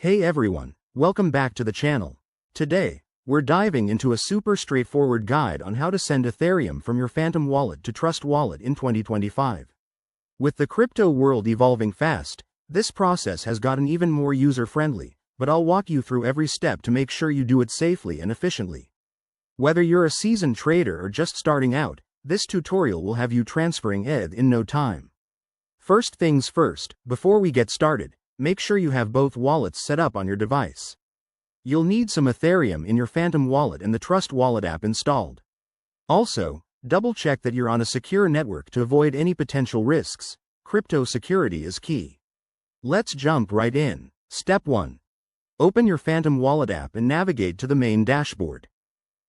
Hey everyone, welcome back to the channel. Today, we're diving into a super straightforward guide on how to send Ethereum from your Phantom wallet to Trust Wallet in 2025. With the crypto world evolving fast, this process has gotten even more user-friendly, but I'll walk you through every step to make sure you do it safely and efficiently. Whether you're a seasoned trader or just starting out, this tutorial will have you transferring ETH in no time. First things first, before we get started, make sure you have both wallets set up on your device. You'll need some Ethereum in your Phantom wallet and the Trust Wallet app installed. Also, double-check that you're on a secure network to avoid any potential risks. Crypto security is key. Let's jump right in. Step 1. Open your Phantom wallet app and navigate to the main dashboard.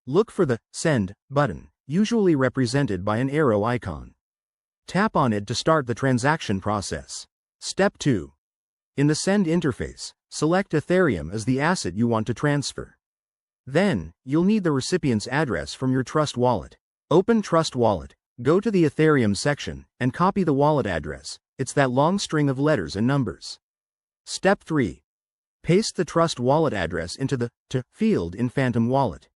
Look for the Send button, usually represented by an arrow icon. Tap on it to start the transaction process. Step 2. In the Send interface, select Ethereum as the asset you want to transfer. Then, you'll need the recipient's address from your Trust wallet. Open Trust Wallet, go to the Ethereum section, and copy the wallet address. It's that long string of letters and numbers. Step 3. Paste the Trust Wallet address into the To field in Phantom wallet.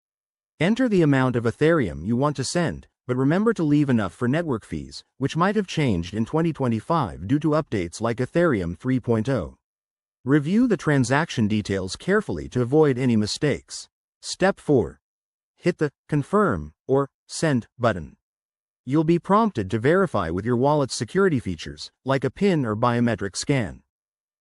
Enter the amount of Ethereum you want to send, but remember to leave enough for network fees, which might have changed in 2025 due to updates like Ethereum 3.0. Review the transaction details carefully to avoid any mistakes. Step 4. Hit the Confirm or Send button. You'll be prompted to verify with your wallet's security features, like a PIN or biometric scan.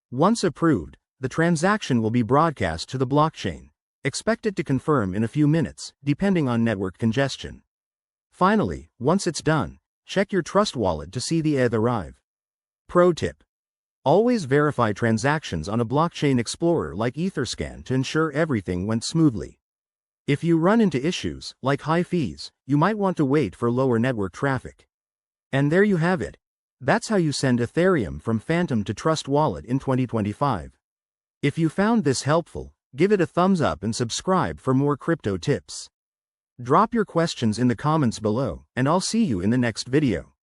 Once approved, the transaction will be broadcast to the blockchain. Expect it to confirm in a few minutes, depending on network congestion. Finally, once it's done, check your Trust wallet to see the ETH arrive. Pro tip. Always verify transactions on a blockchain explorer like Etherscan to ensure everything went smoothly. If you run into issues, like high fees, you might want to wait for lower network traffic. And there you have it. That's how you send Ethereum from Phantom to Trust Wallet in 2025. If you found this helpful, give it a thumbs up and subscribe for more crypto tips. Drop your questions in the comments below, and I'll see you in the next video.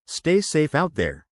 Stay safe out there.